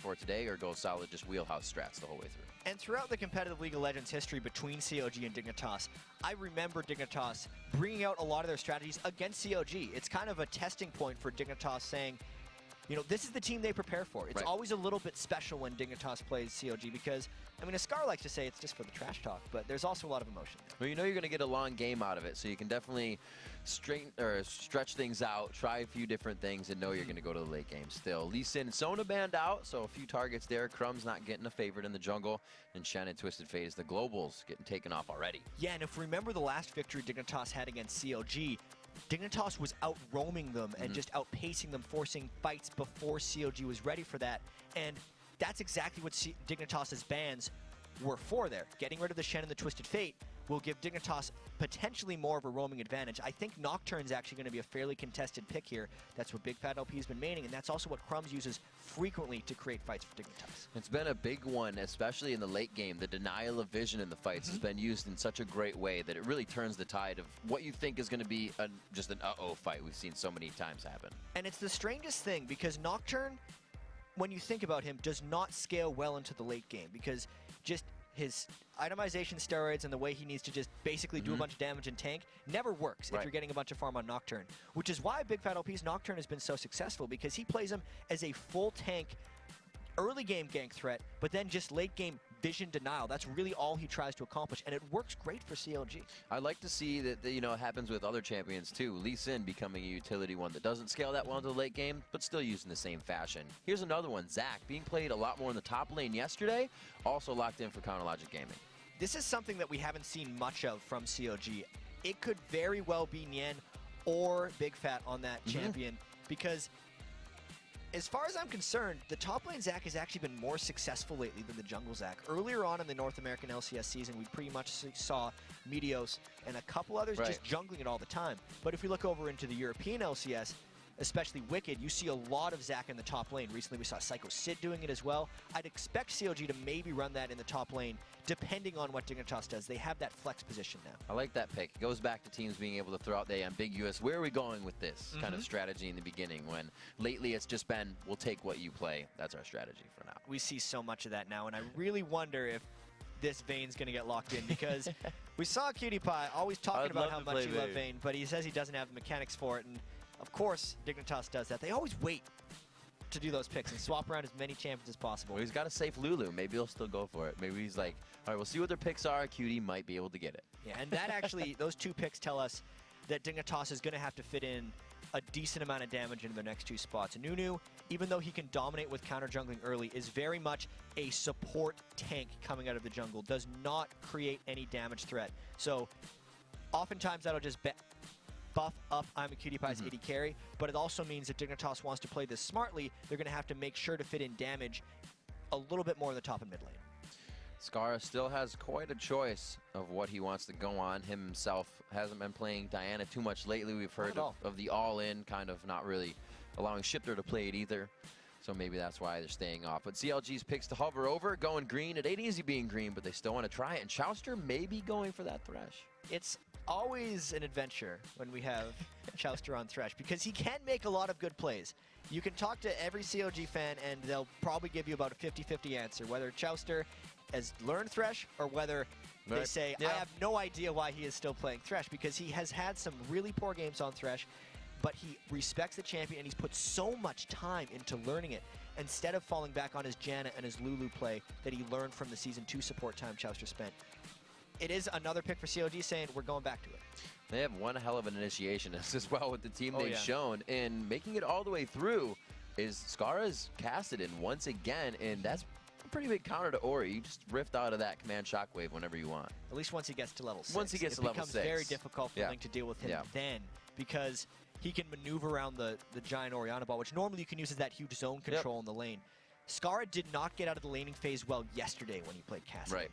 for today, or go solid just wheelhouse strats the whole way through. And throughout the competitive League of Legends history between CLG and Dignitas, I remember Dignitas bringing out a lot of their strategies against CLG. It's kind of a testing point for Dignitas saying, you know, this is the team they prepare for. It's always a little bit special when Dignitas plays CLG because, I mean, Ascar likes to say it's just for the trash talk, but there's also a lot of emotion there. Well, you know you're going to get a long game out of it, so you can definitely stretch things out, try a few different things, and know you're going to go to the late game still. Lee Sin and Sona banned out, so a few targets there. Crumb's not getting a favorite in the jungle, and Shen and Twisted Fate is the globals getting taken off already. Yeah, and if we remember the last victory Dignitas had against CLG, Dignitas was out-roaming them and just outpacing them, forcing fights before CLG was ready for that. And that's exactly what Dignitas' bans were for there. Getting rid of the Shen and the Twisted Fate will give Dignitas potentially more of a roaming advantage. I think Nocturne's actually going to be a fairly contested pick here. That's what Big Fat LP has been maining, and that's also what Crumbs uses frequently to create fights for Dignitas. It's been a big one, especially in the late game. The denial of vision in the fights has been used in such a great way that it really turns the tide of what you think is going to be just an uh-oh fight we've seen so many times happen. And it's the strangest thing because Nocturne, when you think about him, does not scale well into the late game because just his itemization steroids and the way he needs to just basically do a bunch of damage and tank never works if you're getting a bunch of farm on Nocturne. Which is why Big Fat LP's Nocturne has been so successful because he plays him as a full tank early game gank threat, but then just late game vision denial. That's really all he tries to accomplish, and it works great for CLG. I like to see that, you know, it happens with other champions too. Lee Sin becoming a utility one that doesn't scale that well into the late game, but still used in the same fashion. Here's another one, Zac, being played a lot more in the top lane yesterday, also locked in for Counter Logic Gaming. This is something that we haven't seen much of from CLG. It could very well be Nien or Big Fat on that champion because as far as I'm concerned, the top lane Zac has actually been more successful lately than the jungle Zac. Earlier on in the North American LCS season, we pretty much saw Meteos and a couple others just jungling it all the time. But if we look over into the European LCS, especially Wicked, you see a lot of Zac in the top lane. Recently, we saw Psycho Sid doing it as well. I'd expect CLG to maybe run that in the top lane, depending on what Dignitas does. They have that flex position now. I like that pick. It goes back to teams being able to throw out the ambiguous, where are we going with this kind of strategy in the beginning, when lately it's just been, we'll take what you play. That's our strategy for now. We see so much of that now, and I really wonder if this Vayne's going to get locked in because we saw Cutie Pie always talking about how much he loved Vayne, but he says he doesn't have the mechanics for it, and of course, Dignitas does that. They always wait to do those picks and swap around as many champions as possible. Well, he's got a safe Lulu. Maybe he'll still go for it. Maybe he's like, all right, we'll see what their picks are. Cutie might be able to get it. Yeah, and that actually, those two picks tell us that Dignitas is going to have to fit in a decent amount of damage into their next two spots. Nunu, even though he can dominate with counter jungling early, is very much a support tank coming out of the jungle, does not create any damage threat. So oftentimes that'll just buff up I'm a Cutie Pie's AD carry, but it also means if Dignitas wants to play this smartly, they're going to have to make sure to fit in damage a little bit more in the top and mid lane. Scarra still has quite a choice of what he wants to go on. Himself hasn't been playing Diana too much lately. We've heard of the all-in, kind of not really allowing Shifter to play it either. So maybe that's why they're staying off. But CLG's picks to hover over, going green. It ain't easy being green, but they still want to try it. And Chouster may be going for that Thresh. It's always an adventure when we have Chouster on Thresh because he can make a lot of good plays. You can talk to every CLG fan and they'll probably give you about a 50-50 answer, whether Chouster has learned Thresh or whether they say, I have no idea why he is still playing Thresh because he has had some really poor games on Thresh, but he respects the champion and he's put so much time into learning it instead of falling back on his Janna and his Lulu play that he learned from the Season 2 support time Chouster spent. It is another pick for CLG saying we're going back to it. They have one hell of an initiation as well with the team they've shown, and making it all the way through is Scarra's Kassadin once again, and that's a pretty big counter to Ori. You just rift out of that command shockwave whenever you want. At least once he gets to level 6. Once he gets to level 6. It becomes very difficult for Link to deal with him then because he can maneuver around the giant Orianna ball, which normally you can use as that huge zone control in the lane. Scarra did not get out of the laning phase well yesterday when he played Kassadin. Right.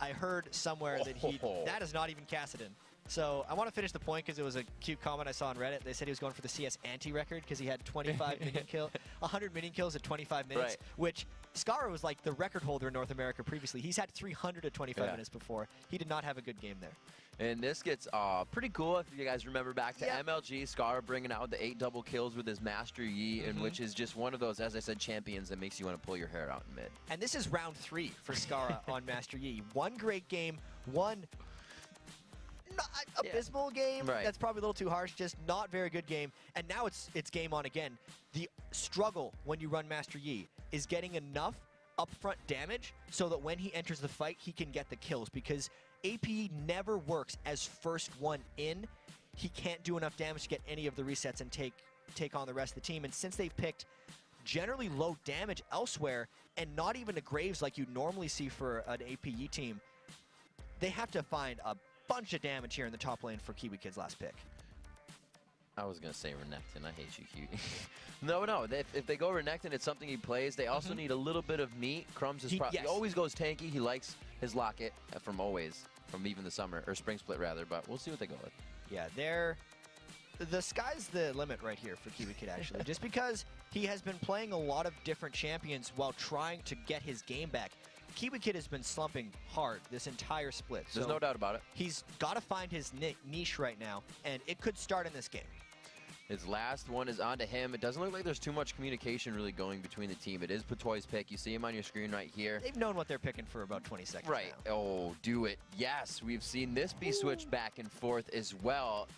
I heard somewhere that that is not even Kassadin. So I want to finish the point because it was a cute comment I saw on Reddit. They said he was going for the CS anti-record because he had 25 minion kill, 100 minion kills at 25 minutes, Right. which Skara was like the record holder in North America previously. He's had 300 at 25 minutes before. He did not have a good game there. And this gets pretty cool if you guys remember back to MLG, Skara bringing out the 8 double kills with his Master Yi, and which is just one of those, as I said, champions that makes you want to pull your hair out in mid. And this is round 3 for Skara on Master Yi. One great game, one not abysmal game. Right. That's probably a little too harsh. Just not very good game. And now it's game on again. The struggle when you run Master Yi is getting enough upfront damage so that when he enters the fight, he can get the kills, because APE never works as first one in. He can't do enough damage to get any of the resets and take on the rest of the team. And since they've picked generally low damage elsewhere and not even a Graves like you normally see for an APE team, they have to find a bunch of damage here in the top lane for Kiwi Kid's last pick. I was going to say Renekton. I hate you, Cutie. No. If they go Renekton, it's something he plays. They also need a little bit of meat. Crumbs is he always goes tanky. He likes his Locket from even the summer, or Spring Split rather, but we'll see what they go with. Yeah, the sky's the limit right here for Kiwi Kid, actually. Just because he has been playing a lot of different champions while trying to get his game back. Kiwi Kid has been slumping hard this entire split. There's no doubt about it. He's got to find his niche right now, and it could start in this game. His last one is onto him. It doesn't look like there's too much communication really going between the team. It is Patoy's pick. You see him on your screen right here. They've known what they're picking for about 20 seconds Right. now. Oh, do it. Yes, we've seen this be switched back and forth as well.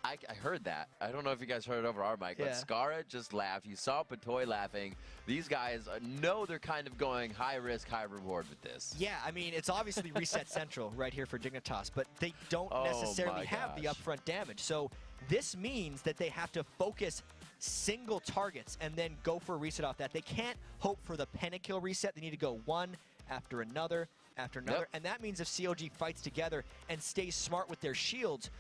I heard that. I don't know if you guys heard it over our mic, but Skara just laughed. You saw Patoy laughing. These guys know they're kind of going high risk, high reward with this. Yeah, I mean, it's obviously reset central right here for Dignitas, but they don't necessarily have the upfront damage. So this means that they have to focus single targets and then go for a reset off that. They can't hope for the pentakill reset. They need to go one after another after another. And that means if CLG fights together and stays smart with their shields,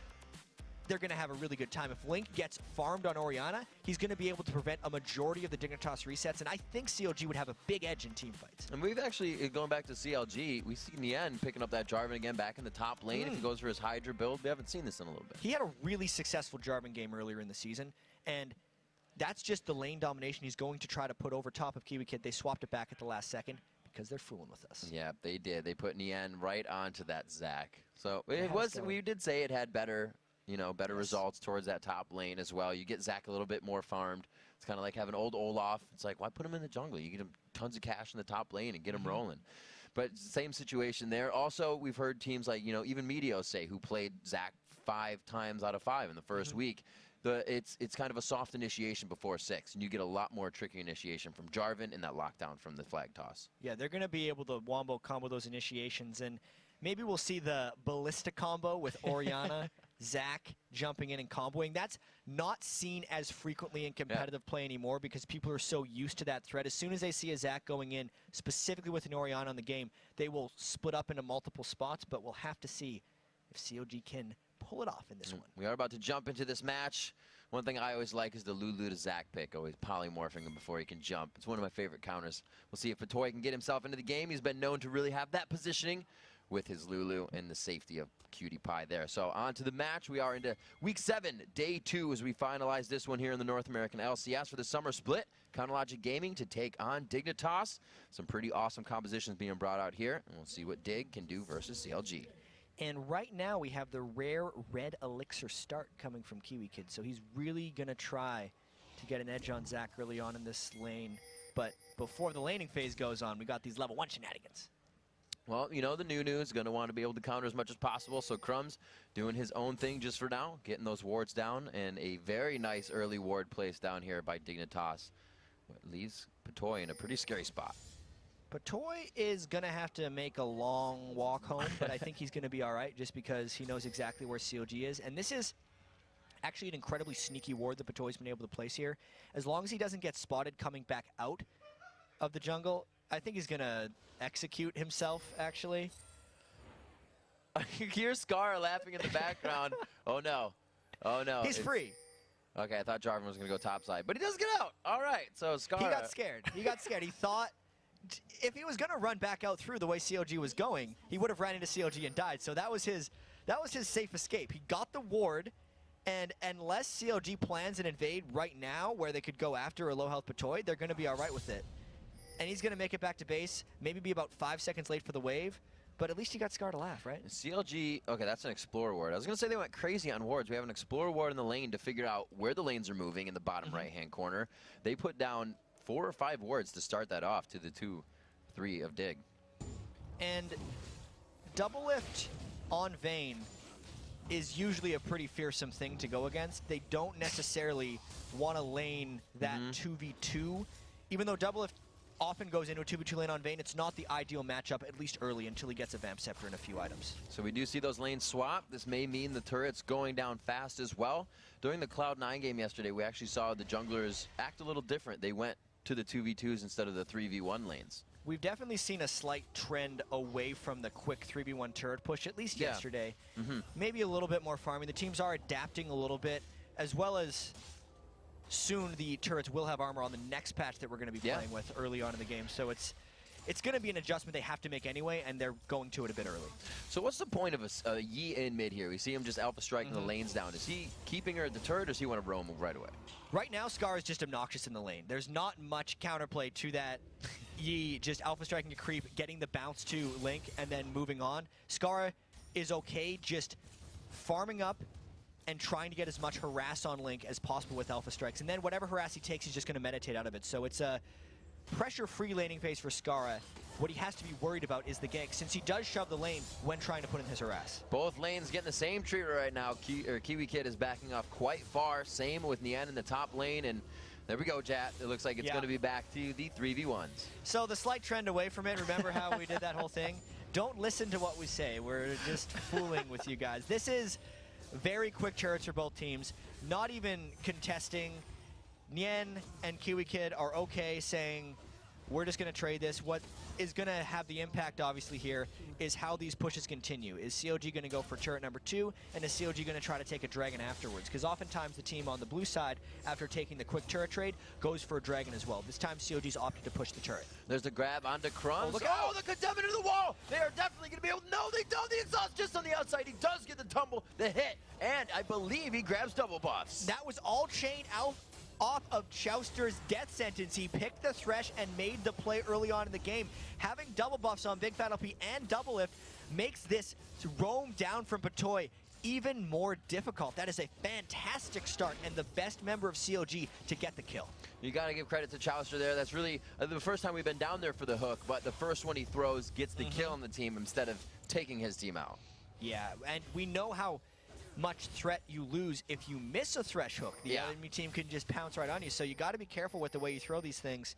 they're going to have a really good time. If Link gets farmed on Orianna, he's going to be able to prevent a majority of the Dignitas resets, and I think CLG would have a big edge in team fights. And we've actually, going back to CLG, we see Nien picking up that Jarvan again back in the top lane. If he goes for his Hydra build, we haven't seen this in a little bit. He had a really successful Jarvan game earlier in the season, and that's just the lane domination he's going to try to put over top of Kiwi Kid. They swapped it back at the last second because they're fooling with us. Yeah, they did. They put Nien right onto that Zac. So we did say it had better results towards that top lane as well. You get Zac a little bit more farmed. It's kind of like having old Olaf. It's like, why put him in the jungle? You get him tons of cash in the top lane and get him rolling. But same situation there. Also, we've heard teams like, even Meteos say, who played Zac 5 times out of 5 in the first week. It's kind of a soft initiation before 6, and you get a lot more tricky initiation from Jarvan and that lockdown from the flag toss. Yeah, they're going to be able to wombo combo those initiations, and maybe we'll see the Ballista combo with Orianna, Zac jumping in and comboing. That's not seen as frequently in competitive play anymore because people are so used to that threat. As soon as they see a Zac going in, specifically with an Orianna on the game, they will split up into multiple spots, but we'll have to see if CLG can pull it off in this one. We are about to jump into this match. One thing I always like is the Lulu to Zac pick, always polymorphing him before he can jump. It's one of my favorite counters. We'll see if Patoy can get himself into the game. He's been known to really have that positioning with his Lulu and the safety of Cutie Pie there. So on to the match. We are into week 7, day 2, as we finalize this one here in the North American LCS for the summer split. Counterlogic Gaming to take on Dignitas. Some pretty awesome compositions being brought out here, and we'll see what Dig can do versus CLG. And right now we have the rare red elixir start coming from Kiwi Kid, so he's really going to try to get an edge on Zac early on in this lane. But before the laning phase goes on, we got these level 1 shenanigans. Well, the Nunu is going to want to be able to counter as much as possible, so Crumbs doing his own thing just for now, getting those wards down, and a very nice early ward place down here by Dignitas. What leaves Patoy in a pretty scary spot. Patoy is going to have to make a long walk home, but I think he's going to be all right just because he knows exactly where CLG is. And this is actually an incredibly sneaky ward that Patoy's been able to place here. As long as he doesn't get spotted coming back out of the jungle, I think he's going to execute himself, actually. Here's Skara laughing in the background. Oh, no. Oh, no. He's free. Okay, I thought Jarvan was going to go topside, but he does get out. All right, so Skara. He got scared. He got scared. He thought if he was going to run back out through the way CLG was going, he would have ran into CLG and died. So that was his that was his safe escape. He got the ward, and unless CLG plans an invade right now where they could go after a low-health Patoy, they're going to be all right with it. And he's going to make it back to base, maybe be about 5 seconds late for the wave, but at least he got Scar to laugh, right? CLG, okay, that's an Explorer ward. I was going to say they went crazy on wards. We have an Explorer ward in the lane to figure out where the lanes are moving in the bottom right-hand corner. They put down 4 or 5 wards to start that off to the 2-3 of Dig. And double lift on Vayne is usually a pretty fearsome thing to go against. They don't necessarily want to lane that 2v2. Even though double lift often goes into a 2v2 lane on Vayne, it's not the ideal matchup, at least early, until he gets a Vamp Scepter and a few items. So we do see those lanes swap. This may mean the turret's going down fast as well. During the Cloud9 game yesterday, we actually saw the junglers act a little different. They went to the 2v2s instead of the 3v1 lanes. We've definitely seen a slight trend away from the quick 3v1 turret push, at least yesterday. Maybe a little bit more farming. The teams are adapting a little bit, as well as soon the turrets will have armor on the next patch that we're going to be playing with early on in the game. So it's going to be an adjustment they have to make anyway, and they're going to it a bit early. So what's the point of a Yi in mid here? We see him just alpha striking the lanes down. Is he keeping her at the turret, or does he want to roam right away? Right now, Scar is just obnoxious in the lane. There's not much counterplay to that. Yi just alpha striking a creep, getting the bounce to Link, and then moving on. Scar is okay just farming up and trying to get as much harass on Link as possible with alpha strikes. And then whatever harass he takes, he's just going to meditate out of it. So it's a pressure-free laning phase for Scarra. What he has to be worried about is the gank, since he does shove the lane when trying to put in his harass. Both lanes getting the same treatment right now. Kiwi Kid is backing off quite far. Same with Nian in the top lane, and there we go, Jat. It looks like it's going to be back to the 3v1s. So the slight trend away from it, remember how we did that whole thing? Don't listen to what we say. We're just fooling with you guys. This is very quick turrets for both teams. Not even contesting. Nian and Kiwi Kid are okay saying, we're just going to trade this. What is going to have the impact, obviously, here is how these pushes continue. Is CLG going to go for turret number 2, and is CLG going to try to take a dragon afterwards? Because oftentimes the team on the blue side, after taking the quick turret trade, goes for a dragon as well. This time, CLG's opted to push the turret. There's the grab onto Crumbs. Oh, look out! The condemned into the wall! They are definitely going to be able to... No, they don't! The exhaust just on the outside. He does get the tumble, the hit, and I believe he grabs double buffs. That was all chain out off of Chouster's death sentence. He picked the Thresh and made the play early on in the game. Having double buffs on Big Fat LP and double lift makes this roam down from Patoy even more difficult. That is a fantastic start and the best member of CLG to get the kill. You got to give credit to Chouster there. That's really the first time we've been down there for the hook, but the first one he throws gets the kill on the team instead of taking his team out. Yeah, and we know how much threat you lose if you miss a Thresh hook. The enemy team can just pounce right on you, so you got to be careful with the way you throw these things.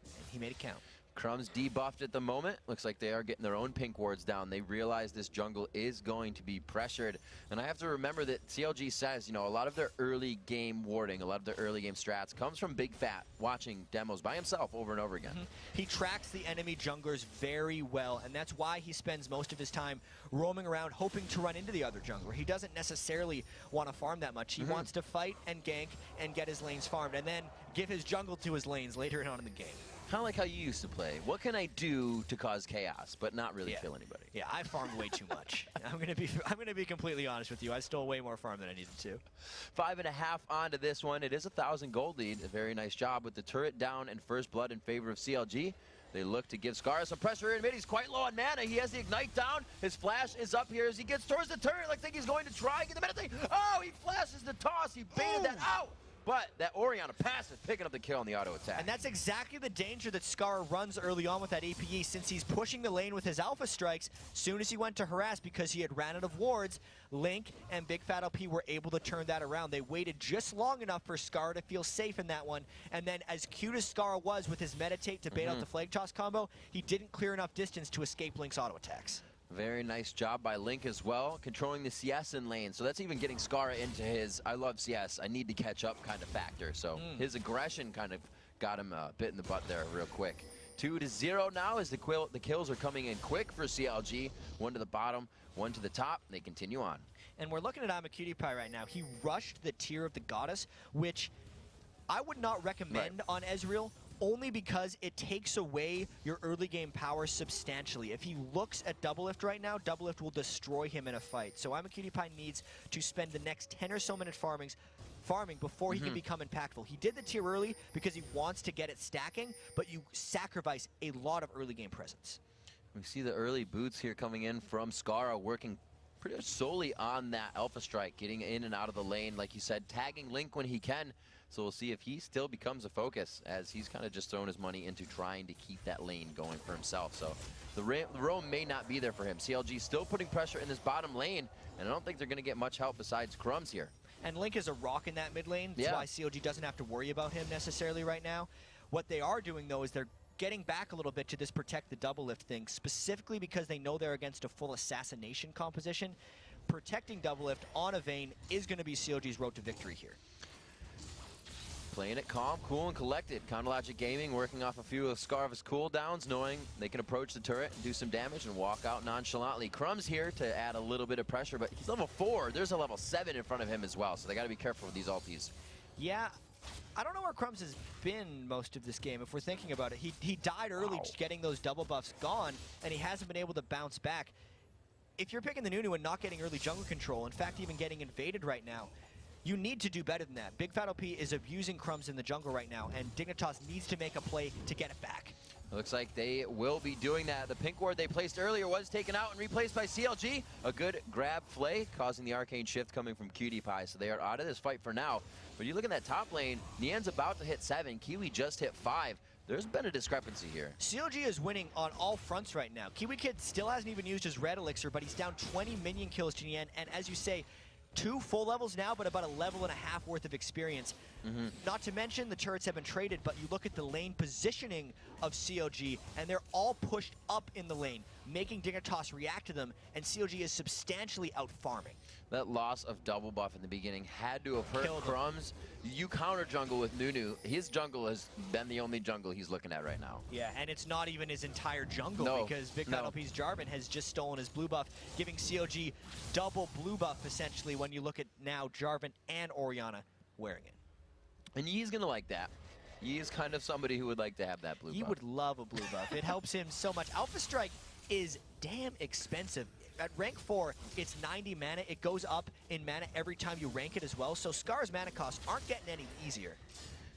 And he made it count. Crumbs debuffed at the moment. Looks like they are getting their own pink wards down. They realize this jungle is going to be pressured. And I have to remember that CLG says, you know, a lot of their early game warding, a lot of their early game strats comes from Big Fat watching demos by himself over and over again. He tracks the enemy junglers very well, and that's why he spends most of his time roaming around hoping to run into the other jungler. He doesn't necessarily want to farm that much. He wants to fight and gank and get his lanes farmed, and then give his jungle to his lanes later on in the game. Kind of like how you used to play. What can I do to cause chaos, but not really kill anybody? Yeah, I farmed way too much. I'm gonna be completely honest with you. I stole way more farm than I needed to. 5.5 onto this one. It is 1,000 gold lead. A very nice job with the turret down and first blood in favor of CLG. They look to give Scar some pressure in mid. He's quite low on mana. He has the ignite down. His flash is up here as he gets towards the turret. I think he's going to try and get the meta thing. Oh, he flashes the toss. He baited that out. But that Orianna pass is picking up the kill on the auto attack. And that's exactly the danger that Scar runs early on with that APE, since he's pushing the lane with his alpha strikes. Soon as he went to harass, because he had ran out of wards, Link and Big Fat LP were able to turn that around. They waited just long enough for Scar to feel safe in that one. And then as cute as Scar was with his meditate to bait out the flag toss combo, he didn't clear enough distance to escape Link's auto attacks. Very nice job by Link as well, controlling the CS in lane. So that's even getting Scarra into his, I love CS, I need to catch up kind of factor. So his aggression kind of got him a bit in the butt there real quick. 2-0 now as the kills are coming in quick for CLG. One to the bottom, one to the top. They continue on. And we're looking at Cutie Pie right now. He rushed the tier of the Goddess, which I would not recommend on Ezreal, only because it takes away your early game power substantially. If he looks at Doublelift right now, Doublelift will destroy him in a fight. So I'mACutiePie needs to spend the next 10 or so minutes farming before he can become impactful. He did the tier early because he wants to get it stacking, but you sacrifice a lot of early game presence. We see the early boots here coming in from Scara, working pretty much solely on that Alpha Strike, getting in and out of the lane, like you said, tagging Link when he can. So we'll see if he still becomes a focus, as he's kind of just thrown his money into trying to keep that lane going for himself. So the roam may not be there for him. CLG still putting pressure in this bottom lane, and I don't think they're going to get much help besides Crumbs here. And Link is a rock in that mid lane. That's why CLG doesn't have to worry about him necessarily right now. What they are doing, though, is they're getting back a little bit to this protect the Doublelift thing, specifically because they know they're against a full assassination composition. Protecting Doublelift on a Vayne is going to be CLG's road to victory here. Playing it calm, cool, and collected. Counterlogic Gaming working off a few of Scarva's cooldowns, knowing they can approach the turret and do some damage and walk out nonchalantly. Crumbs here to add a little bit of pressure, but he's level 4. There's a level 7 in front of him as well, so they got to be careful with these ultis. Yeah, I don't know where Crumbs has been most of this game, if we're thinking about it. He died early, just getting those double buffs gone, and he hasn't been able to bounce back. If you're picking the Nunu and not getting early jungle control, in fact, even getting invaded right now, you need to do better than that. Big Fat OP is abusing Crumbs in the jungle right now, and Dignitas needs to make a play to get it back. Looks like they will be doing that. The pink ward they placed earlier was taken out and replaced by CLG. A good grab flay, causing the arcane shift coming from CutiePie. So they are out of this fight for now. But you look at that top lane, Nian's about to hit 7. Kiwi just hit 5. There's been a discrepancy here. CLG is winning on all fronts right now. Kiwi Kid still hasn't even used his red elixir, but he's down 20 minion kills to Nian. And as you say, 2 full levels now, but about a level and a half worth of experience. Not to mention the turrets have been traded, but you look at the lane positioning of CLG, and they're all pushed up in the lane, making Dignitas react to them, and CLG is substantially out farming. That loss of double buff in the beginning had to have hurt Crumbs. You counter jungle with Nunu. His jungle has been the only jungle he's looking at right now. Yeah, and it's not even his entire jungle because Big Fat OP's Jarvan has just stolen his blue buff, giving CLG double blue buff essentially when you look at now Jarvan and Orianna wearing it. And Yee's gonna like that. Yee is kind of somebody who would like to have that blue buff. He would love a blue buff. It helps him so much. Alpha Strike is damn expensive. At rank 4, it's 90 mana. It goes up in mana every time you rank it as well. So Scar's mana costs aren't getting any easier.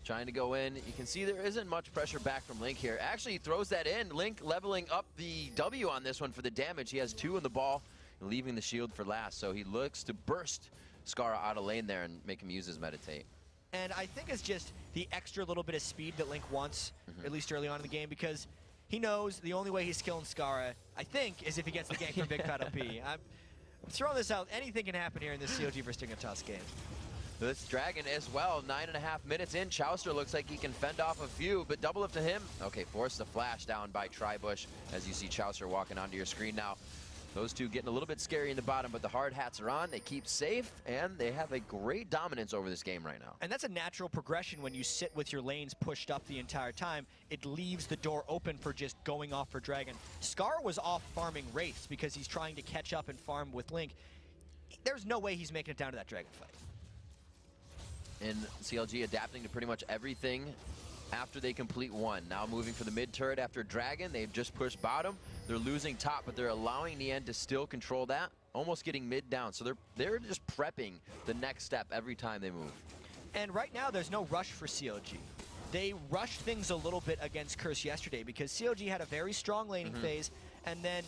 Trying to go in. You can see there isn't much pressure back from Link here. Actually, he throws that in. Link leveling up the W on this one for the damage. He has 2 in the ball, leaving the shield for last. So he looks to burst Scara out of lane there and make him use his meditate. And I think it's just the extra little bit of speed that Link wants, at least early on in the game, because he knows the only way he's killing Scara, I think, is if he gets the gank from Big Fat OP. I'm throwing this out. Anything can happen here in this CLG versus Dignitas game. This Dragon as well, 9.5 minutes in. Chowster looks like he can fend off a few, but double up to him. Okay, force the flash down by Tribush as you see Chowster walking onto your screen now. Those two getting a little bit scary in the bottom, but the hard hats are on. They keep safe, and they have a great dominance over this game right now. And that's a natural progression when you sit with your lanes pushed up the entire time. It leaves the door open for just going off for Dragon. Scar was off farming Wraiths because he's trying to catch up and farm with Link. There's no way he's making it down to that Dragon fight. And CLG adapting to pretty much everything after they complete one. Now moving for the mid turret after Dragon. They've just pushed bottom. They're losing top, but they're allowing Nian to still control that, almost getting mid down. So they're just prepping the next step every time they move. And right now, there's no rush for CLG. They rushed things a little bit against Curse yesterday because CLG had a very strong laning phase, and then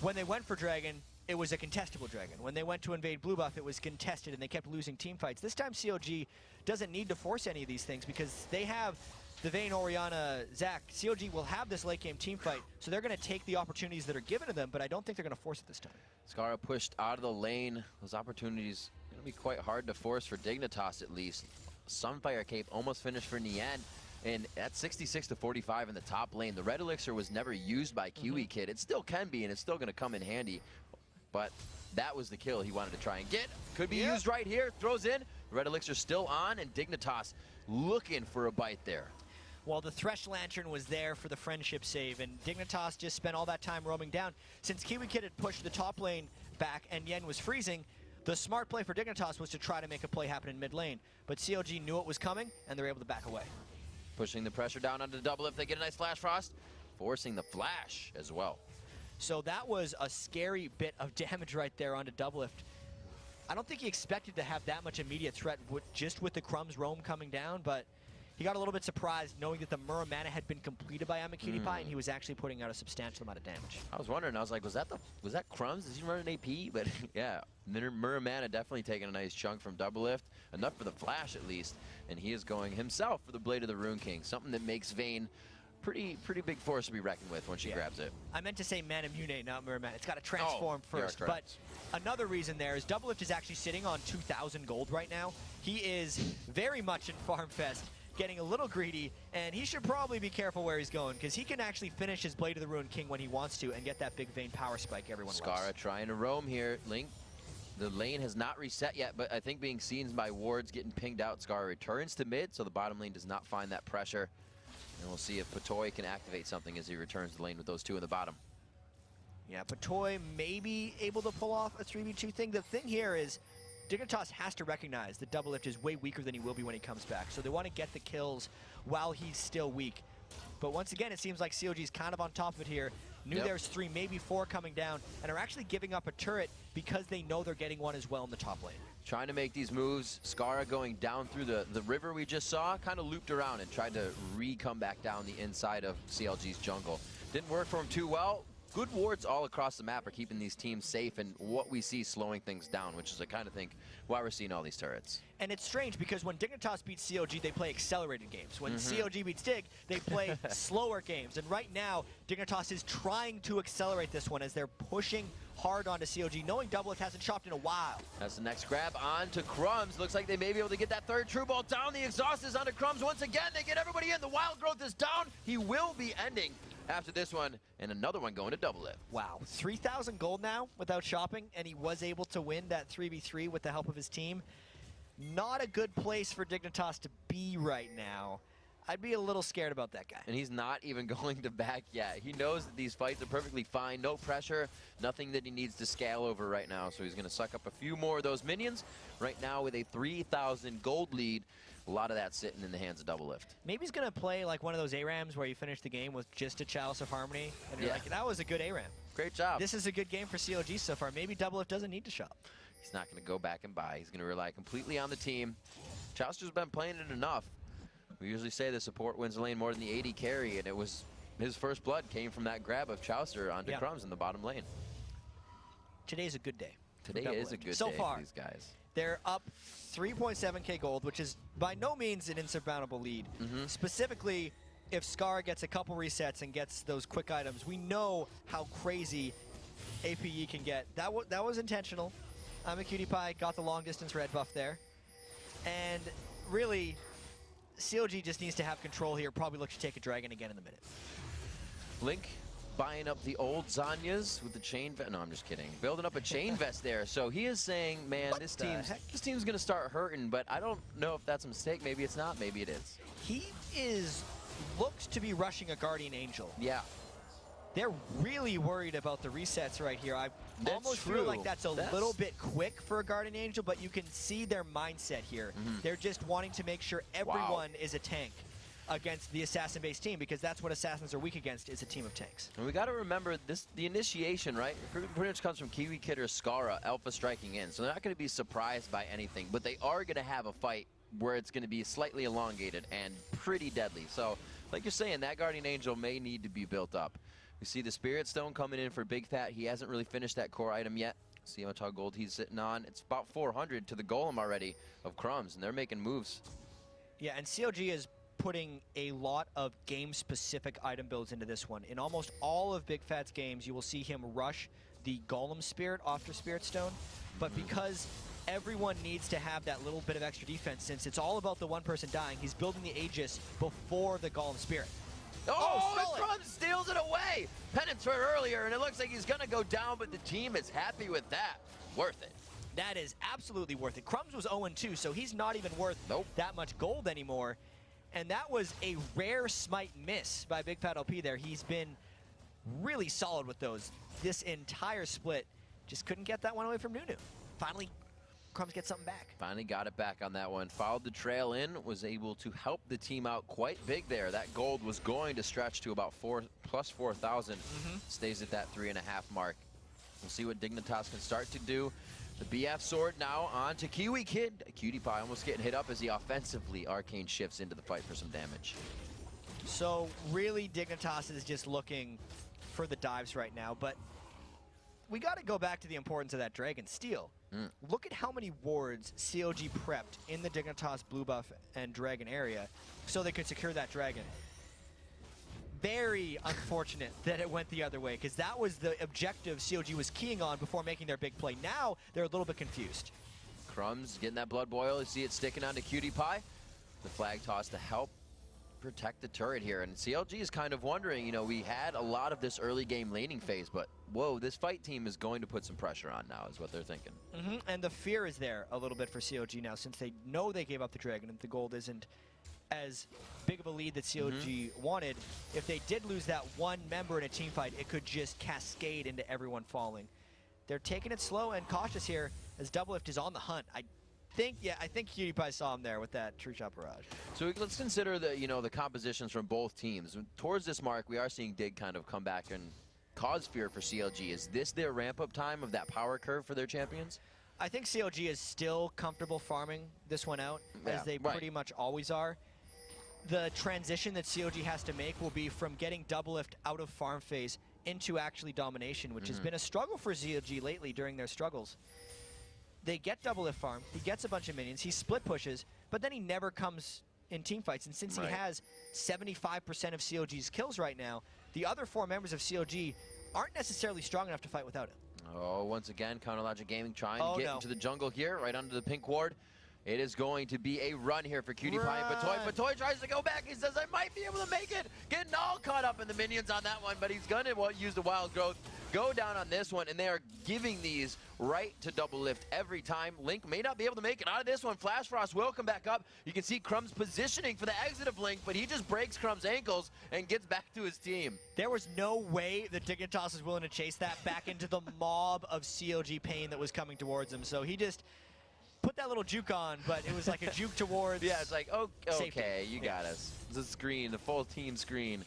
when they went for Dragon, it was a contestable Dragon. When they went to invade blue buff, it was contested, and they kept losing team fights. This time, CLG doesn't need to force any of these things because they have the Vayne, Orianna, Zac. CLG will have this late game team fight, so they're going to take the opportunities that are given to them, but I don't think they're going to force it this time. Scara pushed out of the lane. Those opportunities going to be quite hard to force for Dignitas at least. Sunfire Cape almost finished for Nian. And at 66 to 45 in the top lane, the red elixir was never used by Kiwi Kid. It still can be, and it's still going to come in handy. But that was the kill he wanted to try and get. Could be used right here. Throws in. The red elixir still on, and Dignitas looking for a bite there. Well, the Thresh Lantern was there for the friendship save, and Dignitas just spent all that time roaming down. Since Kiwi Kid had pushed the top lane back and Yen was freezing, the smart play for Dignitas was to try to make a play happen in mid lane. But CLG knew it was coming, and they were able to back away. pushing the pressure down onto the double if they get a nice flash frost, forcing the flash as well. So that was a scary bit of damage right there onto Doublelift. I don't think he expected to have that much immediate threat just with the Crumbs roam coming down, but he got a little bit surprised knowing that the Muramana had been completed by Amakuni and he was actually putting out a substantial amount of damage. I was wondering, I was like, was that Crumbs? Is he running AP? But yeah, Muramana definitely taking a nice chunk from Doublelift, enough for the flash at least, and he is going himself for the Blade of the Rune King, something that makes Vayne pretty big force to be reckoned with when she grabs it. I meant to say Manamune, not Muramana. It's got to transform first, but another reason there is Doublelift is actually sitting on 2,000 gold right now. He is very much in Farm Fest, getting a little greedy, and he should probably be careful where he's going because he can actually finish his Blade of the Ruined King when he wants to and get that big Vayne power spike everyone loves. Scarra trying to roam here. Link, the lane has not reset yet, but I think being seen by wards getting pinged out, Scarra returns to mid, so the bottom lane does not find that pressure. And we'll see if Patoy can activate something as he returns to the lane with those two in the bottom. Yeah, Patoy may be able to pull off a 3v2 thing. The thing here is Dignitas has to recognize that Doublelift is way weaker than he will be when he comes back. So they want to get the kills while he's still weak. But once again, it seems like CLG is kind of on top of it here. Knew there's 3, maybe 4 coming down, and are actually giving up a turret because they know they're getting one as well in the top lane. Trying to make these moves. Scarra going down through the river we just saw, kind of looped around and tried to come back down the inside of CLG's jungle. Didn't work for him too well. Good wards all across the map are keeping these teams safe, and what we see slowing things down, which is I kind of think why we're seeing all these turrets. And it's strange because when Dignitas beats CLG, they play accelerated games. When CLG beats Dig, they play slower games. And right now, Dignitas is trying to accelerate this one as they're pushing hard onto CLG, knowing Doublelift hasn't chopped in a while. That's the next grab on to Crumbs. Looks like they may be able to get that third true ball down. The exhaust is onto Crumbs once again. They get everybody in. The wild growth is down. He will be ending after this one, and another one going to Doublelift. Wow, 3,000 gold now without shopping, and he was able to win that 3v3 with the help of his team. Not a good place for Dignitas to be right now. I'd be a little scared about that guy. And he's not even going to back yet. He knows that these fights are perfectly fine, no pressure, nothing that he needs to scale over right now. So he's going to suck up a few more of those minions. Right now with a 3,000 gold lead, a lot of that sitting in the hands of Doublelift. Maybe he's going to play like one of those ARAMs where you finish the game with just a Chalice of Harmony. And you're like, that was a good ARAM. Great job. This is a good game for CLG so far. Maybe Doublelift doesn't need to shop. He's not going to go back and buy. He's going to rely completely on the team. Chalice's been playing it enough. We usually say the support wins the lane more than the AD carry, and it was his first blood came from that grab of Chaucer onto Crumbs in the bottom lane. Today's a good day. Today is a good day for these guys. They're up 3.7k gold, which is by no means an insurmountable lead. Specifically, if Scar gets a couple resets and gets those quick items, we know how crazy APE can get. That was intentional. I'm a cutie pie, got the long distance red buff there. And really, CLG just needs to have control here. Probably look to take a dragon again in a minute. Link buying up the old Zanyas with the chain vest. No, I'm just kidding. Building up a chain vest there. So he is saying, man, this team's going to start hurting, but I don't know if that's a mistake. Maybe it's not. Maybe it is. He looks to be rushing a Guardian Angel. Yeah. They're really worried about the resets right here. I almost feel like that's a little bit quick for a Guardian Angel, but you can see their mindset here. They're just wanting to make sure everyone is a tank against the assassin-based team, because that's what assassins are weak against, is a team of tanks. And we got to remember this: the initiation, right? Pretty much comes from Kiwi Kid or Scarra, Alpha striking in. So they're not going to be surprised by anything, but they are going to have a fight where it's going to be slightly elongated and pretty deadly. So, like you're saying, that Guardian Angel may need to be built up. We see the Spirit Stone coming in for Big Fat. He hasn't really finished that core item yet. See how much gold he's sitting on. It's about 400 to the Golem already of Crumbs, and they're making moves. Yeah, and CLG is putting a lot of game-specific item builds into this one. In almost all of Big Fat's games, you will see him rush the Golem Spirit after Spirit Stone, but because everyone needs to have that little bit of extra defense, since it's all about the one person dying, he's building the Aegis before the Golem Spirit. Oh, and Crumbs steals it away! Penance for earlier, and it looks like he's going to go down, but the team is happy with that. Worth it. That is absolutely worth it. Crumbs was 0-2, so he's not even worth that much gold anymore. And that was a rare smite miss by Big Fat LP there. He's been really solid with those. This entire split just couldn't get that one away from Nunu. Finally Crumbs get something back. Finally got it back on that one. Followed the trail in, was able to help the team out quite big there. That gold was going to stretch to about plus 4,000. Stays at that 3.5 mark. We'll see what Dignitas can start to do. The BF sword now on to Kiwi Kid. Cutie Pie almost getting hit up as he offensively Arcane shifts into the fight for some damage. So really Dignitas is just looking for the dives right now, but we got to go back to the importance of that Dragon Steel. Look at how many wards CLG prepped in the Dignitas blue buff and Dragon area so they could secure that Dragon. Very unfortunate that it went the other way, because that was the objective CLG was keying on before making their big play. Now they're a little bit confused. Crumbs getting that blood boil. You see it sticking onto Cutie Pie. The flag toss to help protect the turret here. And CLG is kind of wondering, you know, we had a lot of this early game laning phase, but whoa, this fight team is going to put some pressure on now is what they're thinking. And the fear is there a little bit for CLG now, since they know they gave up the Dragon and the gold isn't as big of a lead that CLG wanted. If they did lose that one member in a team fight, it could just cascade into everyone falling. They're taking it slow and cautious here as Doublelift is on the hunt. I think Cutie Pie saw him there with that True Shot Barrage. So let's consider the, you know, the compositions from both teams. Towards this mark, we are seeing Dig kind of come back and cause fear for CLG. Is this their ramp-up time of that power curve for their champions? I think CLG is still comfortable farming this one out, as they pretty much always are. The transition that CLG has to make will be from getting Doublelift out of farm phase into actually domination, which has been a struggle for CLG lately during their struggles. They get Doublelift farm, he gets a bunch of minions, he split pushes, but then he never comes in team fights. And since he has 75% of CLG's kills right now, the other 4 members of CLG aren't necessarily strong enough to fight without him. Oh, once again, Counterlogic Gaming trying to get into the jungle here, right under the pink ward. It is going to be a run here for Cutie Pie and Patoy. Patoy tries to go back. He says, I might be able to make it. Getting all caught up in the minions on that one, but he's going to use the Wild Growth. Go down on this one, and they are giving these right to Doublelift every time. Link may not be able to make it out of this one. Flash Frost will come back up. You can see Crumbs positioning for the exit of Link, but he just breaks Crumbs' ankles and gets back to his team. There was no way that Dignitas was willing to chase that back into the mob of CLG pain that was coming towards him. So he just put that little juke on, but it was like a juke towards it's like, oh, okay, safety. you got us. The screen, the full team screen.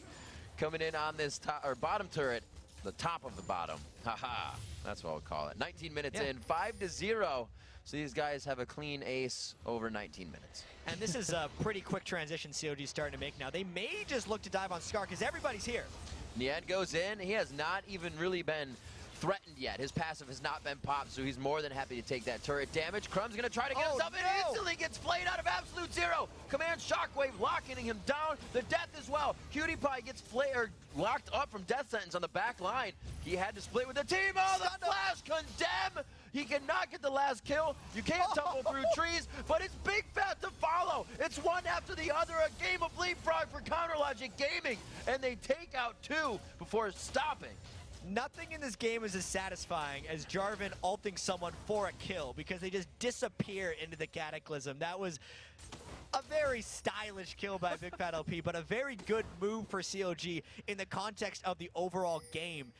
Coming in on this top, or bottom turret, the top of the bottom. Haha, that's what we'll call it. 19 minutes in, 5-0. So these guys have a clean ace over 19 minutes. And this is a pretty quick transition CLG's starting to make now. They may just look to dive on Scar because everybody's here. Nien goes in. He has not even really been threatened yet. His passive has not been popped, so he's more than happy to take that turret damage. Crumb's gonna try to get himself in, and instantly gets flayed out of absolute zero. Command Shockwave locking him down. The death as well. Cutie Pie gets locked up from death sentence on the back line. He had to split with the team. Oh, the flash condemn! He cannot get the last kill. You can't tumble through trees, but it's Big Fat to follow. It's one after the other, a game of leapfrog for Counterlogic Gaming, and they take out 2 before stopping. Nothing in this game is as satisfying as Jarvan ulting someone for a kill, because they just disappear into the Cataclysm. That was a very stylish kill by Big Fat LP, but a very good move for CLG in the context of the overall game.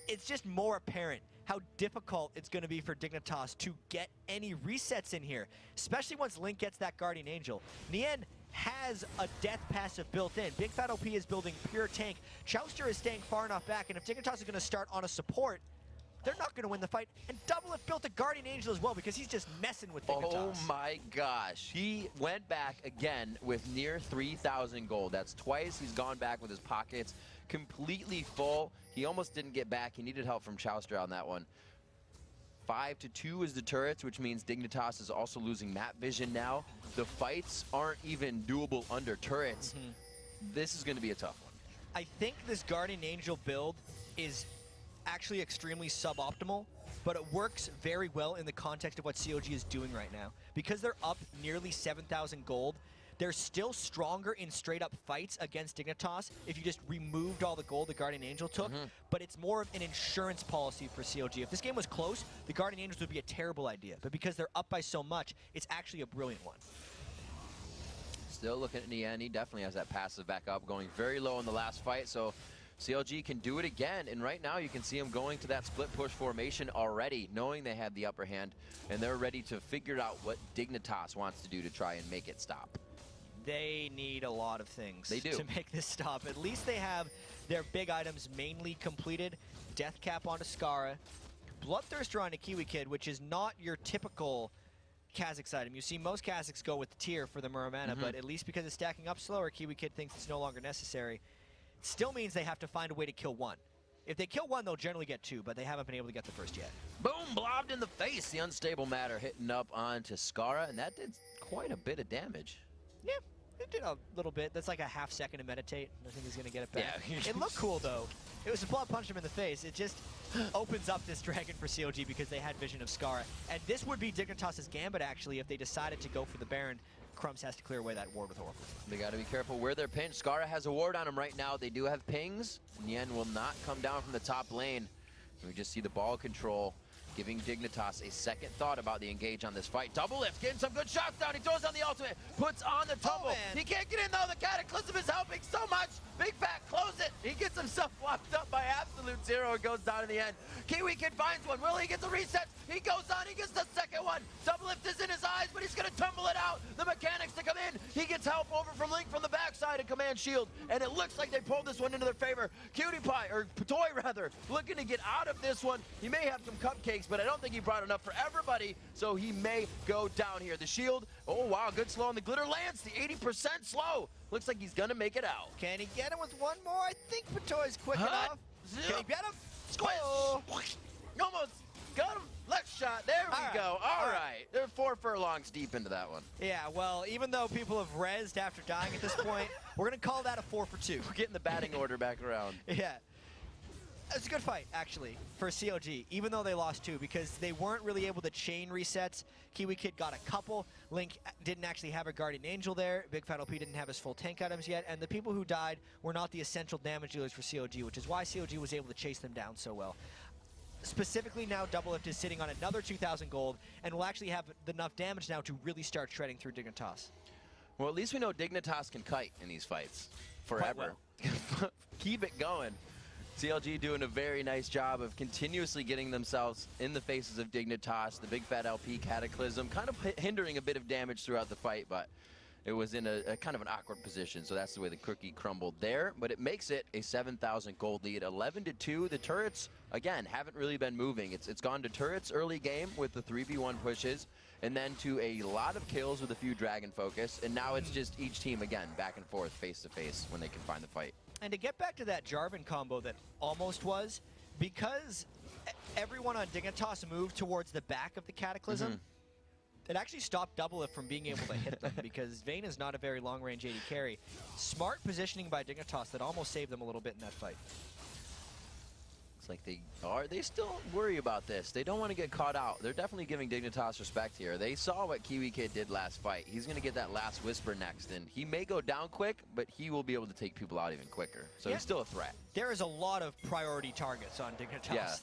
It's just more apparent how difficult it's going to be for Dignitas to get any resets in here, especially once Link gets that Guardian Angel. Nien has a death passive built in. Big Fat OP is building pure tank. Chouster is staying far enough back, and if Dignitas is going to start on a support, they're not going to win the fight. And Doublelift built a Guardian Angel as well, because he's just messing with Dignitas. Oh my gosh. He went back again with near 3,000 gold. That's twice he's gone back with his pockets completely full. He almost didn't get back. He needed help from Chouster on that one. 5-2 is the turrets, which means Dignitas is also losing map vision now. The fights aren't even doable under turrets. This is going to be a tough one. I think this Guardian Angel build is actually extremely suboptimal, but it works very well in the context of what CLG is doing right now. Because they're up nearly 7,000 gold, they're still stronger in straight-up fights against Dignitas if you just removed all the gold the Guardian Angel took, but it's more of an insurance policy for CLG. If this game was close, the Guardian Angels would be a terrible idea, but because they're up by so much, it's actually a brilliant one. Still looking at Nien, he definitely has that passive back up, going very low in the last fight, so CLG can do it again, and right now you can see them going to that split push formation already, knowing they had the upper hand, and they're ready to figure out what Dignitas wants to do to try and make it stop. They need a lot of things They do. to make this stop. At least they have their big items mainly completed. Death Cap onto Skara, Bloodthirster onto Kiwi Kid, which is not your typical Kha'Zix item. You see most Kha'Zix go with the tier for the Muramana, but at least because it's stacking up slower, Kiwi Kid thinks it's no longer necessary. It still means they have to find a way to kill one. If they kill one, they'll generally get two, but they haven't been able to get the first yet. Boom, blobbed in the face. The unstable matter hitting up onto Skara, and that did quite a bit of damage. Yeah, it did a little bit. That's like a half second to meditate. I think he's going to get it back. Yeah. It looked cool, though. It was a blood punch him in the face. It just opens up this dragon for CLG because they had vision of Skara. And this would be Dignitas' gambit, actually, if they decided to go for the Baron. Crumbs has to clear away that ward with Oracle. They got to be careful where they're pinched. Skara has a ward on him right now. They do have pings. Nien will not come down from the top lane. We just see the ball control giving Dignitas a second thought about the engage on this fight. Double lift, getting some good shots down. He throws on the ultimate, puts on the tumble. He can't get in though. The Cataclysm is helping so much. Big Fat, close it. He gets himself locked up by Absolute Zero. It goes down in the end. Kiwi Kid finds one. Will he get the reset? He goes on. He gets the second one. Double lift is in his eyes, but he's going to tumble it out. The mechanics to come in. He gets help over from Link from the backside and Command Shield, and it looks like they pulled this one into their favor. Cutie Pie, or Toy rather, looking to get out of this one. He may have some cupcakes, but I don't think he brought enough for everybody, so he may go down here. The shield, oh wow, good slow on the glitter lance. The 80% slow. Looks like he's going to make it out. Can he get him with one more? I think Patoy's quick enough. Can he get him? Squish! Oh. Almost got him. Left shot. There we go. All right. They're 4 furlongs deep into that one. Yeah, well, even though people have rezzed after dying at this point, we're going to call that a 4 for 2. We're getting the batting order back around. Yeah. It was a good fight, actually, for CLG, even though they lost 2, because they weren't really able to chain resets. Kiwi Kid got a couple. Link didn't actually have a Guardian Angel there. Big Fat LP didn't have his full tank items yet, and the people who died were not the essential damage dealers for CLG, which is why CLG was able to chase them down so well. Specifically now, Double Lift is sitting on another 2,000 gold, and will actually have enough damage now to really start shredding through Dignitas. Well, at least we know Dignitas can kite in these fights forever. Well. Keep it going. CLG doing a very nice job of continuously getting themselves in the faces of Dignitas. The Big Fat LP Cataclysm kind of hindering a bit of damage throughout the fight, but it was in a kind of an awkward position, so that's the way the cookie crumbled there. But it makes it a 7,000 gold lead, 11-2. The turrets, again, haven't really been moving. It's gone to turrets early game with the 3v1 pushes, and then to a lot of kills with a few dragon focus, and now it's just each team, again, back and forth, face to face when they can find the fight. And to get back to that Jarvan combo that almost was, because everyone on Dignitas moved towards the back of the Cataclysm, it actually stopped Double Lift from being able to hit them because Vayne is not a very long-range AD carry. Smart positioning by Dignitas that almost saved them a little bit in that fight. Looks like they still worry about this. They don't want to get caught out. They're definitely giving Dignitas respect here. They saw what Kiwi Kid did last fight. He's going to get that last Whisper next, and he may go down quick, but he will be able to take people out even quicker. So he's still a threat. There is a lot of priority targets on Dignitas.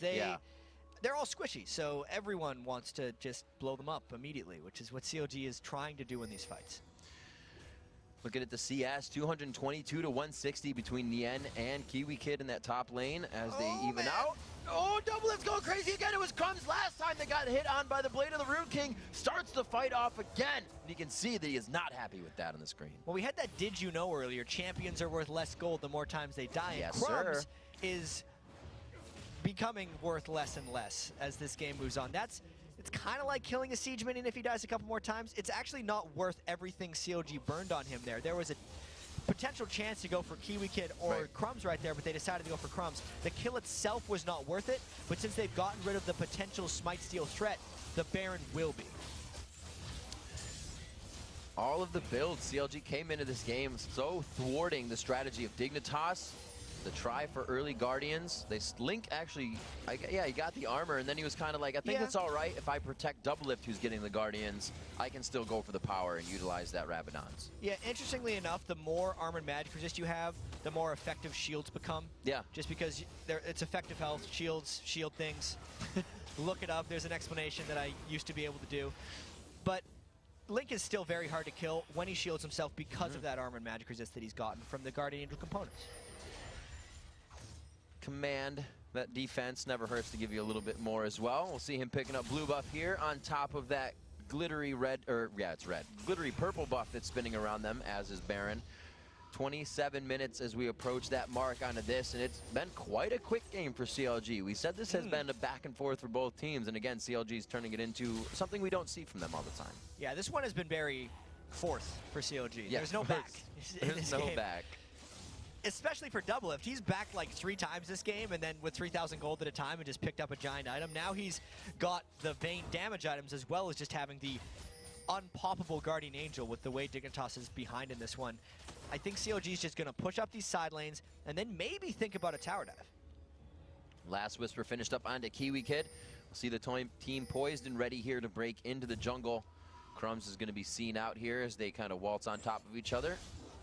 They're all squishy, so everyone wants to just blow them up immediately, which is what CLG is trying to do in these fights. Looking at the CS, 222 to 160 between Nien and Kiwi Kid in that top lane as they even out. Oh, Double Lift's going crazy again. It was Crumbs last time they got hit on by the Blade of the Rude King. Starts the fight off again. And you can see that he is not happy with that on the screen. Well, we had that Did You Know earlier. Champions are worth less gold the more times they die. Yes, and Crumbs sir. is becoming worth less and less as this game moves on. It's kind of like killing a Siege Minion if he dies a couple more times. It's actually not worth everything CLG burned on him there. There was a potential chance to go for Kiwi Kid or Crumbs right there, but they decided to go for Crumbs. The kill itself was not worth it, but since they've gotten rid of the potential Smite Steal threat, the Baron will be. All of the builds, CLG came into this game so thwarting the strategy of Dignitas. The try for early Guardians. Link actually, he got the armor, and then he was kind of like, I think it's all right if I protect Double Lift, who's getting the Guardians. I can still go for the power and utilize that Rabadon's. Yeah, interestingly enough, the more armored magic resist you have, the more effective shields become. Yeah. Just because it's effective health, shields, shield things. Look it up. There's an explanation that I used to be able to do. But Link is still very hard to kill when he shields himself because of that armored magic resist that he's gotten from the Guardian Angel components. command that defense. Never hurts to give you a little bit more as well. We'll see him picking up blue buff here on top of that glittery red, or yeah, it's red, glittery purple buff that's spinning around them, as is Baron. 27 minutes as we approach that mark onto this, and it's been quite a quick game for CLG. We said this has been a back and forth for both teams, and again, CLG is turning it into something we don't see from them all the time. Yeah, this one has been very forth for CLG. Yeah, There's no back. There's no back. Especially for Doublelift. He's backed like 3 times this game, and then with 3,000 gold at a time and just picked up a giant item. Now he's got the Vayne damage items as well as just having the unpoppable Guardian Angel with the way Dignitas is behind in this one. I think CLG is just going to push up these side lanes and then maybe think about a tower dive. Last Whisper finished up onto Kiwi Kid. We'll see the team poised and ready here to break into the jungle. Crumbs is going to be seen out here as they kind of waltz on top of each other.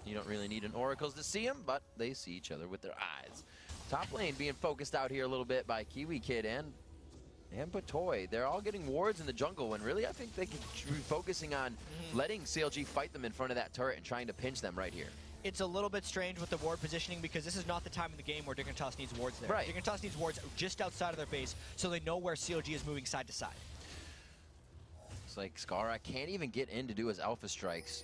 You don't really need an Oracles to see them, but they see each other with their eyes. Top lane being focused out here a little bit by Kiwi Kid and Patoy. They're all getting wards in the jungle when really I think they could be focusing on letting CLG fight them in front of that turret and trying to pinch them right here. It's a little bit strange with the ward positioning because this is not the time in the game where Dignitas needs wards there. Right. Dignitas needs wards just outside of their base so they know where CLG is moving side to side. It's like Skara can't even get in to do his alpha strikes.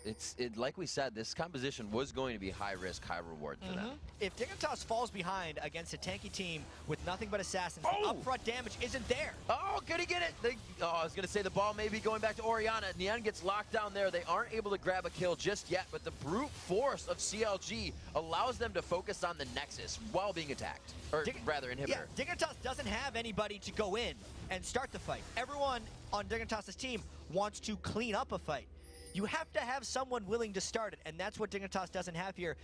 Like we said, this composition was going to be high risk, high reward for them. If Dignitas falls behind against a tanky team with nothing but assassins, the upfront damage isn't there. Oh, could he get it? I was going to say the ball may be going back to Orianna. Nian gets locked down there. They aren't able to grab a kill just yet, but the brute force of CLG allows them to focus on the Nexus while being attacked. Or rather, inhibitor. Yeah, Dignitas doesn't have anybody to go in and start the fight. Everyone on Dignitas' team wants to clean up a fight. You have to have someone willing to start it, and that's what Dignitas doesn't have here.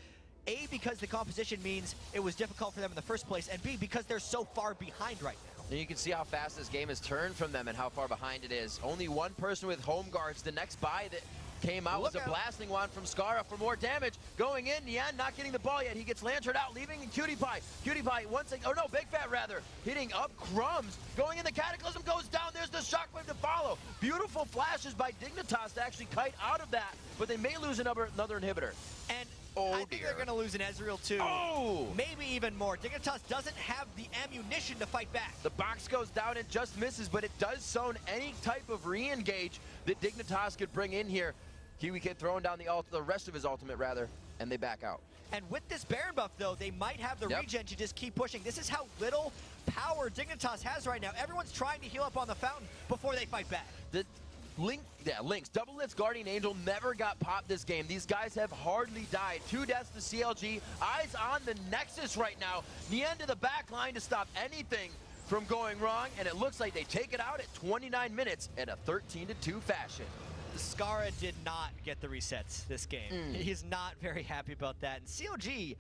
A, because the composition means it was difficult for them in the first place, and B, because they're so far behind right now. And you can see how fast this game has turned from them and how far behind it is. Only one person with home guards. The next buy that came out was a blasting wand from Skara for more damage. Going in, Nian not getting the ball yet. He gets lanterned out, leaving Cutie Pie. Cutie Pie once again, oh no, Big Fat rather, hitting up Crumbs. Going in, the Cataclysm goes down. There's the shockwave to follow. Beautiful flashes by Dignitas to actually kite out of that, but they may lose another inhibitor. And I think they're going to lose an Ezreal too. Maybe even more. Dignitas doesn't have the ammunition to fight back. The box goes down and just misses, but it does zone any type of re-engage that Dignitas could bring in here. Kiwi Kid throwing down the rest of his ultimate, rather, and they back out. And with this Baron buff, though, they might have the regen to just keep pushing. This is how little power Dignitas has right now. Everyone's trying to heal up on the fountain before they fight back. The Lynx, Doublelift's Guardian Angel never got popped this game. These guys have hardly died. 2 deaths to CLG. Eyes on the Nexus right now. The end of the back line to stop anything from going wrong, and it looks like they take it out at 29 minutes in a 13-2 fashion. Skara did not get the resets this game. He's not very happy about that. And CLG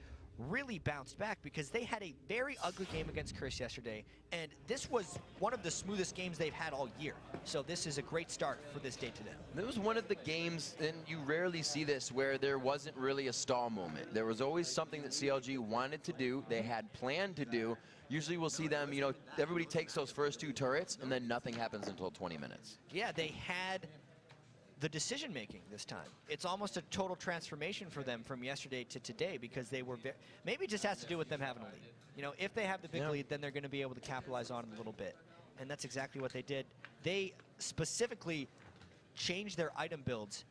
really bounced back because they had a very ugly game against Curse yesterday, and this was one of the smoothest games they've had all year. So this is a great start for this day to them. It was one of the games, and you rarely see this, where there wasn't really a stall moment. There was always something that CLG wanted to do, they had planned to do. Usually we'll see them, you know, everybody takes those first 2 turrets, and then nothing happens until 20 minutes. Yeah, they had the decision making this time. It's almost a total transformation for them from yesterday to today because they were maybe it just has to do with them having a lead. You know, if they have the big lead, then they're going to be able to capitalize on it a little bit. And that's exactly what they did. They specifically changed their item builds